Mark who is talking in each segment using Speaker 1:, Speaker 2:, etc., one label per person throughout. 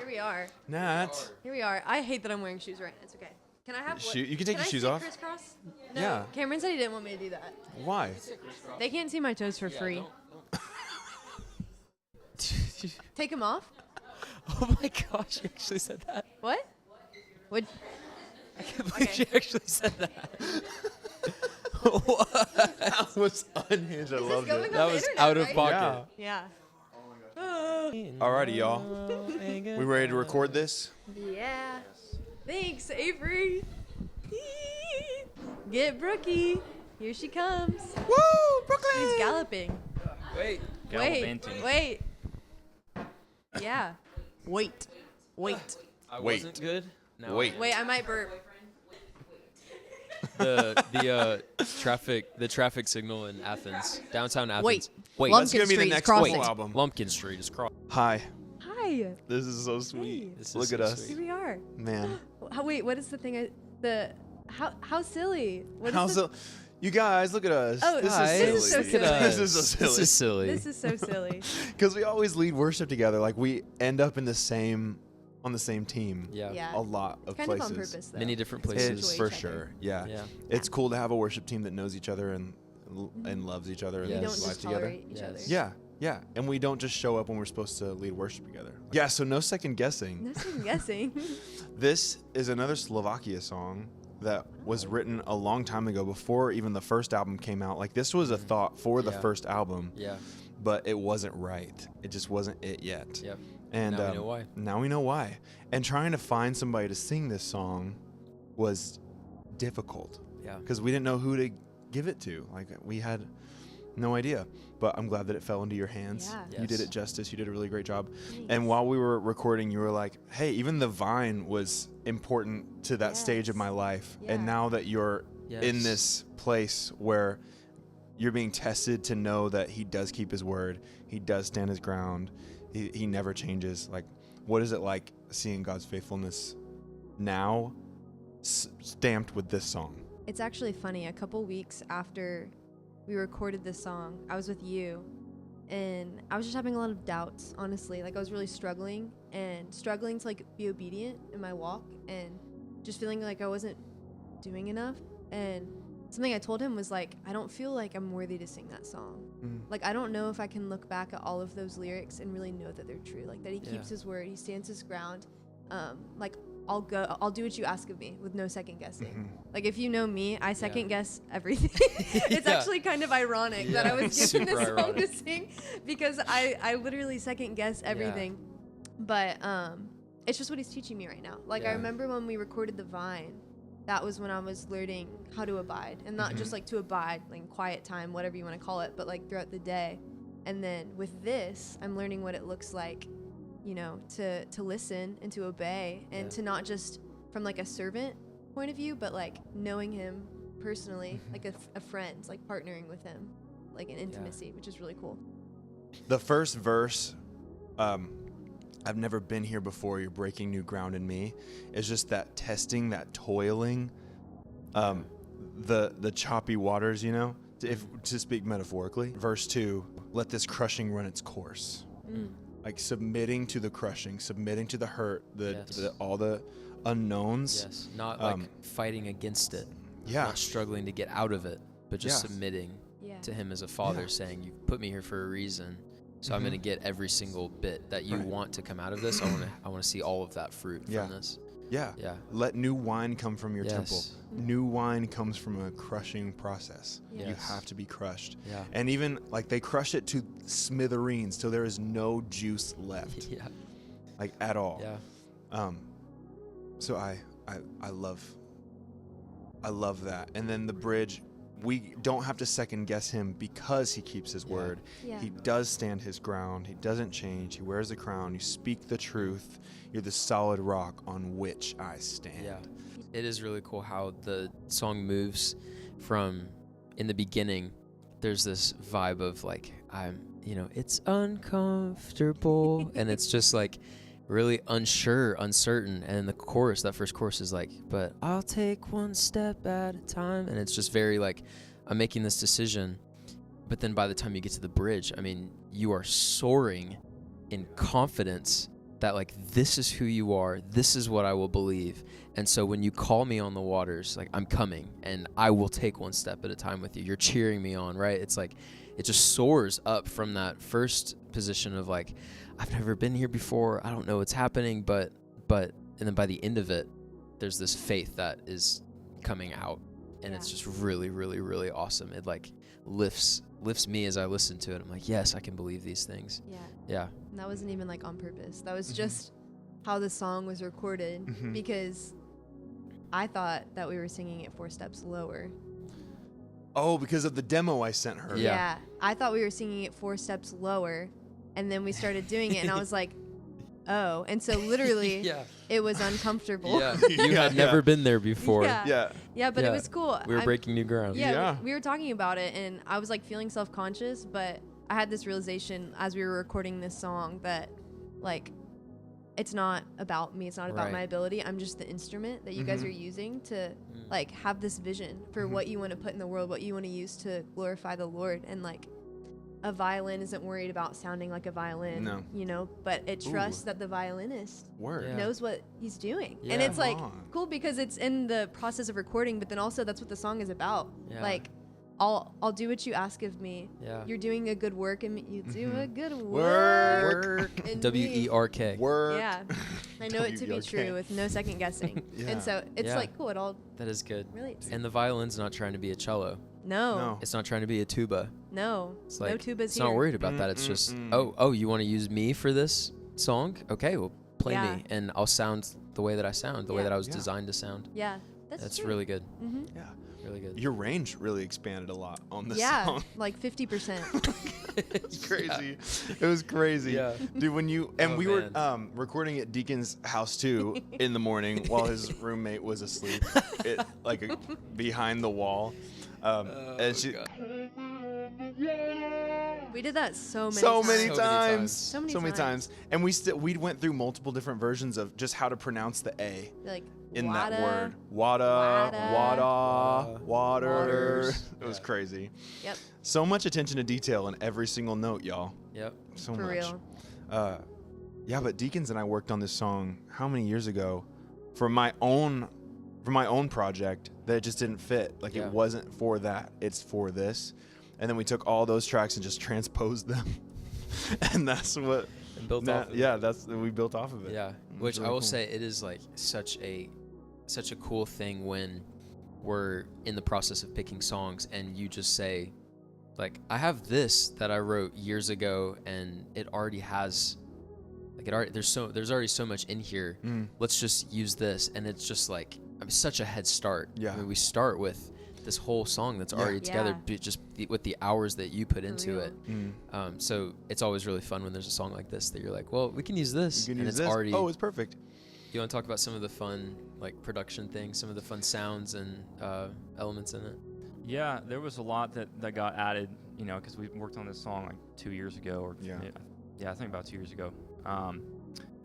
Speaker 1: Here we are.
Speaker 2: Nat.
Speaker 1: Here we are. I hate that I'm wearing shoes right now. It's okay. Can I have what?
Speaker 2: You can take your shoes off.
Speaker 1: Crisscross? No.
Speaker 2: Yeah.
Speaker 1: Cameron said he didn't want me to do that.
Speaker 2: Why?
Speaker 1: They can't see my toes for free. Take them off?
Speaker 3: Oh my gosh, you actually said that.
Speaker 1: What? What?
Speaker 3: I can't believe she actually said that.
Speaker 2: That was unhinged. I loved
Speaker 1: going
Speaker 2: it.
Speaker 1: on
Speaker 3: That
Speaker 1: the
Speaker 3: was
Speaker 1: internet,
Speaker 3: out of
Speaker 1: right?
Speaker 3: pocket.
Speaker 1: Yeah.
Speaker 2: Alrighty, y'all. We ready to record this?
Speaker 1: Yeah. Thanks, Avery. Get Brookie. Here she comes.
Speaker 2: Woo, Brooklyn!
Speaker 1: She's galloping.
Speaker 3: Wait.
Speaker 1: Wait. Yeah. Wait.
Speaker 3: I
Speaker 2: Wait.
Speaker 3: wasn't good. Now
Speaker 2: Wait.
Speaker 1: Wait, I might burp.
Speaker 3: The traffic signal in Athens, downtown Athens.
Speaker 1: Wait.
Speaker 3: Wait.
Speaker 1: Lumpkin
Speaker 2: That's gonna be the
Speaker 1: Street is
Speaker 2: next
Speaker 1: crossing.
Speaker 2: full album.
Speaker 3: Lumpkin Street is crossed.
Speaker 2: Hi.
Speaker 1: Hi.
Speaker 2: This is so sweet.
Speaker 3: This is
Speaker 2: Look
Speaker 3: so
Speaker 2: at us.
Speaker 1: Here we are.
Speaker 2: Man.
Speaker 1: Wait, what is the thing? How silly? What is
Speaker 2: How's
Speaker 1: the,
Speaker 2: it? You guys, look at us.
Speaker 1: Oh,
Speaker 2: this
Speaker 1: guys,
Speaker 2: is
Speaker 1: this
Speaker 2: silly.
Speaker 1: is so silly.
Speaker 2: This is so silly.
Speaker 3: This is silly.
Speaker 1: This is so silly.
Speaker 2: Because we always lead worship together. Like we end up on the same team.
Speaker 3: Yeah.
Speaker 1: Yeah.
Speaker 2: A lot of
Speaker 1: Kind
Speaker 2: places.
Speaker 1: of on purpose, though.
Speaker 3: Many different
Speaker 1: It's
Speaker 3: places.
Speaker 2: It's
Speaker 1: mutually
Speaker 2: for
Speaker 1: each other.
Speaker 2: sure. Yeah.
Speaker 3: Yeah.
Speaker 2: It's cool to have a worship team that knows each other and loves each other and
Speaker 3: Yes.
Speaker 1: We don't
Speaker 2: lives
Speaker 1: just
Speaker 2: together.
Speaker 1: tolerate each
Speaker 3: Yes.
Speaker 1: other.
Speaker 2: Yeah. Yeah. And we don't just show up when we're supposed to lead worship together. Yeah. So no second guessing.
Speaker 1: No second guessing.
Speaker 2: This is another Slovakia song that was written a long time ago before even the first album came out. Like this was a thought for the
Speaker 3: Yeah.
Speaker 2: first album,
Speaker 3: Yeah.
Speaker 2: but it wasn't right. It just wasn't it yet.
Speaker 3: Yep.
Speaker 2: And
Speaker 3: Now we know why.
Speaker 2: Now we know why. And trying to find somebody to sing this song was difficult
Speaker 3: Yeah.
Speaker 2: because we didn't know who to give it to. Like we had no idea. But I'm glad that it fell into your hands.
Speaker 1: Yeah.
Speaker 2: You did
Speaker 3: Yes.
Speaker 2: it justice. You did a really great job.
Speaker 1: Thanks.
Speaker 2: And while we were recording, you were like, hey, even the vine was important to that stage of
Speaker 1: Yes.
Speaker 2: my life.
Speaker 1: Yeah.
Speaker 2: And now that you're in
Speaker 3: Yes.
Speaker 2: this place where you're being tested to know that he does keep his word, he does stand his ground, he never changes. Like, what is it like seeing God's faithfulness now stamped with this song?
Speaker 1: It's actually funny. A couple weeks after we recorded this song, I was with you, and I was just having a lot of doubts, honestly. Like, I was really struggling to, like, be obedient in my walk, and just feeling like I wasn't doing enough. And something I told him was, like, I don't feel like I'm worthy to sing that song. Like, I don't know if I can look back at all of those lyrics and really know that they're true. Like, that he keeps his word, he stands his ground. Like, I'll do what you ask of me with no second guessing. Like, if you know me, I second guess everything. It's actually kind of ironic that I was given this song to sing because I literally second guess everything. But it's just what he's teaching me right now. Like, I remember when we recorded The Vine, that was when I was learning how to abide, and not just like to abide, like quiet time, whatever you want to call it, but like throughout the day. And then with this, I'm learning what it looks like, you know, to listen and to obey, and to not just from like a servant point of view, but like knowing him personally, like a friend, like partnering with him, like an intimacy, which is really cool.
Speaker 2: The first verse, I've never been here before, you're breaking new ground in me, is just that testing, that toiling, the choppy waters, you know, to speak metaphorically. Verse 2, let this crushing run its course. Like submitting to the crushing, submitting to the hurt, all the unknowns.
Speaker 3: Yes. Not like fighting against it.
Speaker 2: Yeah.
Speaker 3: Not struggling to get out of it, but just submitting to him as a father, saying, "You've put me here for a reason, so I'm going to get every single bit that you want to come out of this. I want to see all of that fruit from this."
Speaker 2: Yeah.
Speaker 3: Yeah.
Speaker 2: Let new wine come from your temple.
Speaker 3: Yes.
Speaker 2: New wine comes from a crushing process.
Speaker 1: Yes.
Speaker 2: You have to be crushed.
Speaker 3: Yeah.
Speaker 2: And even like they crush it to smithereens till there is no juice left.
Speaker 3: Yeah.
Speaker 2: Like at all.
Speaker 3: Yeah.
Speaker 2: So I love that. And then the bridge, we don't have to second guess him because he keeps his word.
Speaker 1: Yeah.
Speaker 2: He does stand his ground. He doesn't change. He wears the crown. You speak the truth. You're the solid rock on which I stand.
Speaker 3: Yeah. It is really cool how the song moves from, in the beginning, there's this vibe of like, it's uncomfortable. And it's just like really unsure, uncertain. And the chorus, that first chorus is like, but I'll take one step at a time. And it's just very like, I'm making this decision. But then by the time you get to the bridge, I mean, you are soaring in confidence that like, this is who you are, this is what I will believe. And so when you call me on the waters, like, I'm coming and I will take one step at a time with you. You're cheering me on, right? It's like, it just soars up from that first position of like, I've never been here before, I don't know what's happening, but and then by the end of it, there's this faith that is coming out, and it's just really, really, really awesome. It like lifts me as I listen to it. I'm like, yes, I can believe these things. Yeah.
Speaker 1: And that wasn't even like on purpose. That was just how the song was recorded, because I thought that we were singing it 4 steps lower.
Speaker 2: Oh, because of the demo I sent her.
Speaker 1: Yeah. I thought we were singing it 4 steps lower, and then we started doing it, and I was like, oh. And so literally it was uncomfortable.
Speaker 3: Yeah. You had never been there before.
Speaker 1: Yeah, but it was cool.
Speaker 3: We were breaking new ground.
Speaker 1: We were talking about it, and I was like feeling self-conscious, but I had this realization as we were recording this song that like, it's not about me. It's not about my ability. I'm just the instrument that you guys are using to like have this vision for what you want to put in the world, what you want to use to glorify the Lord. And like, a violin isn't worried about sounding like a violin, you know, but it trusts that the violinist knows what he's doing. And it's like cool because it's in the process of recording, but then also that's what the song is about. Like, I'll do what you ask of me. You're doing a good work, and you do a good work.
Speaker 3: WERK.
Speaker 2: Work.
Speaker 1: Yeah. I know it to be true with no second guessing. And so it's like cool. It all
Speaker 3: that is good.
Speaker 1: relates.
Speaker 3: And the violin's not trying to be a cello.
Speaker 1: No.
Speaker 3: It's not trying to be a tuba.
Speaker 1: No.
Speaker 3: It's like,
Speaker 1: no tubas
Speaker 3: it's
Speaker 1: here.
Speaker 3: not worried about that. It's just, oh, you want to use me for this song? Okay, well, play me, and I'll sound the way that I sound, the way that I was designed to sound.
Speaker 1: Yeah.
Speaker 3: That's
Speaker 1: true.
Speaker 3: really good.
Speaker 2: Yeah.
Speaker 3: Really good.
Speaker 2: Your range really expanded a lot on this
Speaker 1: Yeah,
Speaker 2: song.
Speaker 1: like 50%.
Speaker 2: It's crazy. It was crazy.
Speaker 3: Yeah.
Speaker 2: Dude, when you and we were recording at Deakins' house too in the morning while his roommate was asleep, behind the wall. And she
Speaker 1: We did that so
Speaker 2: many times.
Speaker 1: So many times.
Speaker 2: And we went through multiple different versions of just how to pronounce the A.
Speaker 1: Like
Speaker 2: in
Speaker 1: wada,
Speaker 2: that word. Water. It was crazy.
Speaker 1: Yep.
Speaker 2: So much attention to detail in every single note, y'all.
Speaker 3: Yep.
Speaker 2: So
Speaker 1: For
Speaker 2: much.
Speaker 1: real.
Speaker 2: Yeah, but Deakins and I worked on this song how many years ago for my own project that it just didn't fit. Like it wasn't for that. It's for this. And then we took all those tracks and just transposed them. And that's what
Speaker 3: and built off of
Speaker 2: it. We built off of it.
Speaker 3: Yeah. Which really I will say, it is like such a cool thing when we're in the process of picking songs and you just say, like, I have this that I wrote years ago and it already has there's already so much in here. Let's just use this. And it's just like, such a head start.
Speaker 2: Yeah.
Speaker 3: I mean, we start with this whole song that's already together, just with the hours that you put into it. So it's always really fun when there's a song like this that you're like, well, we can use this. Already.
Speaker 2: Oh, it's perfect.
Speaker 3: You want to talk about some of the fun, like, production things, some of the fun sounds and elements in it?
Speaker 4: Yeah, there was a lot that got added, you know, because we worked on this song like 2 years ago, I think about 2 years ago.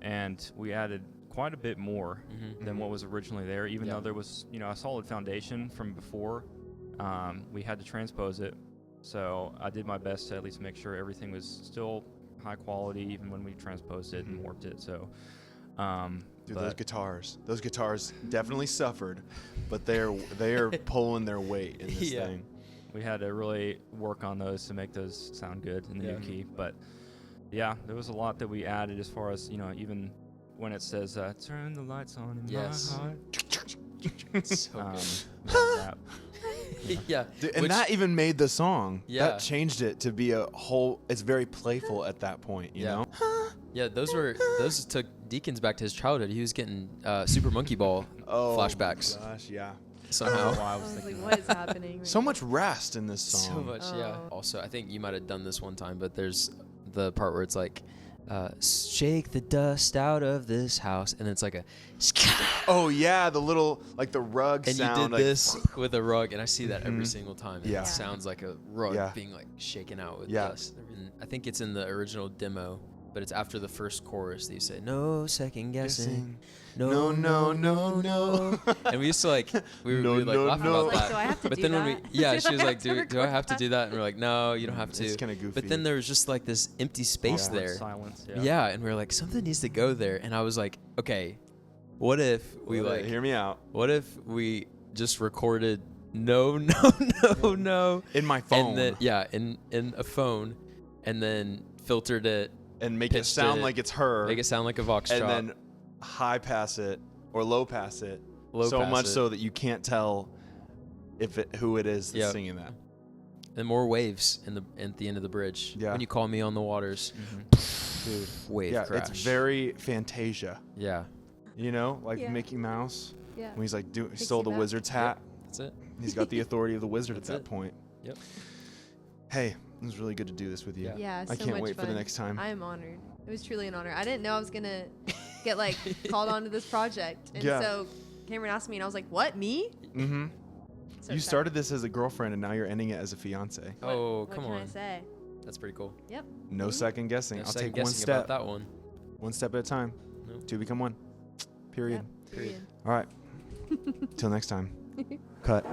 Speaker 4: And we added quite a bit more than what was originally there, even though there was, you know, a solid foundation from before. We had to transpose it, so I did my best to at least make sure everything was still high quality, even when we transposed it and warped it. So,
Speaker 2: dude, those guitars definitely suffered, but they are pulling their weight in this thing.
Speaker 4: We had to really work on those to make those sound good in the new key, but yeah, there was a lot that we added as far as, you know, even when it says turn the lights on in my heart.
Speaker 3: So
Speaker 2: yeah. Dude, and that even made the song.
Speaker 3: Yeah.
Speaker 2: That changed it to be a whole, it's very playful at that point, you know?
Speaker 3: Yeah, those took Deakins back to his childhood. He was getting Super Monkey Ball flashbacks.
Speaker 2: Oh gosh, yeah.
Speaker 3: Somehow.
Speaker 1: I was like, what is happening?
Speaker 2: So much rest in this song.
Speaker 3: So much, yeah. Also, I think you might have done this one time, but there's the part where it's like, shake the dust out of this house, and it's like a
Speaker 2: oh yeah, the little, like, the rug
Speaker 3: and
Speaker 2: sound,
Speaker 3: you did
Speaker 2: like,
Speaker 3: this with a rug, and I see that every single time. And
Speaker 2: Yeah.
Speaker 3: It sounds like a rug being like shaken out with dust. And I think it's in the original demo but it's after the first chorus that you say, no second guessing.
Speaker 2: No, no, no, no.
Speaker 3: And we used to like, we
Speaker 2: No,
Speaker 3: would like
Speaker 2: no,
Speaker 3: laugh
Speaker 2: no.
Speaker 3: about
Speaker 1: Like,
Speaker 3: that.
Speaker 1: do I have to
Speaker 3: But
Speaker 1: do
Speaker 3: then
Speaker 1: that?
Speaker 3: when we, yeah, she was like,
Speaker 1: Do I have to
Speaker 3: do I have
Speaker 1: record
Speaker 3: to do that? And we're like, no, you don't have
Speaker 2: It's
Speaker 3: to.
Speaker 2: kind of goofy.
Speaker 3: But then there was just like this empty space
Speaker 2: Yeah.
Speaker 3: there.
Speaker 4: Silence.
Speaker 3: Yeah. And we were like, something needs to go there. And I was like, okay, what if we
Speaker 2: Well,
Speaker 3: like,
Speaker 2: hear me out.
Speaker 3: what if we just recorded no, no, no, no.
Speaker 2: In my phone.
Speaker 3: And then, yeah, in a phone, and then filtered it,
Speaker 2: and make it
Speaker 3: pitched
Speaker 2: sound
Speaker 3: it,
Speaker 2: like it's her.
Speaker 3: make it sound like a vox
Speaker 2: and
Speaker 3: chop.
Speaker 2: then high pass it or low pass it.
Speaker 3: Low
Speaker 2: so
Speaker 3: pass
Speaker 2: much
Speaker 3: it.
Speaker 2: so that you can't tell who it is that's
Speaker 3: Yep.
Speaker 2: singing that.
Speaker 3: And more waves at the end of the bridge.
Speaker 2: Yeah.
Speaker 3: When you call me on the waters,
Speaker 2: Dude.
Speaker 3: wave
Speaker 2: Yeah,
Speaker 3: crash.
Speaker 2: it's very Fantasia.
Speaker 3: Yeah,
Speaker 2: You know, like
Speaker 1: Yeah.
Speaker 2: Mickey Mouse
Speaker 1: Yeah.
Speaker 2: when he's like he
Speaker 1: Takes
Speaker 2: stole
Speaker 1: you
Speaker 2: the
Speaker 1: back.
Speaker 2: wizard's hat.
Speaker 3: that's it.
Speaker 2: He's got the authority of the wizard at
Speaker 3: That's
Speaker 2: that
Speaker 3: it.
Speaker 2: point.
Speaker 3: Yep.
Speaker 2: Hey, it was really good to do this with you.
Speaker 3: Yeah.
Speaker 1: Yeah,
Speaker 2: I
Speaker 1: so
Speaker 2: can't
Speaker 1: much
Speaker 2: wait for the
Speaker 1: fun.
Speaker 2: next time.
Speaker 1: I am honored. It was truly an honor. I didn't know I was gonna get like called onto this project, and
Speaker 2: Yeah.
Speaker 1: so Cameron asked me, and I was like, "What, me?"
Speaker 2: Mm-hmm.
Speaker 1: So
Speaker 2: You
Speaker 1: excited.
Speaker 2: started this as a girlfriend, and now you're ending it as a fiance.
Speaker 3: Oh,
Speaker 1: What
Speaker 3: come
Speaker 1: can I
Speaker 3: on.
Speaker 1: say?
Speaker 3: That's pretty cool.
Speaker 1: Yep.
Speaker 2: No
Speaker 1: Mhm.
Speaker 2: second guessing.
Speaker 3: No
Speaker 2: I'll
Speaker 3: second
Speaker 2: take one
Speaker 3: guessing
Speaker 2: step.
Speaker 3: about that one.
Speaker 2: One step at a time.
Speaker 3: Nope.
Speaker 2: Two become one. Period.
Speaker 1: Yep. Period.
Speaker 2: All right. Till next time. Cut.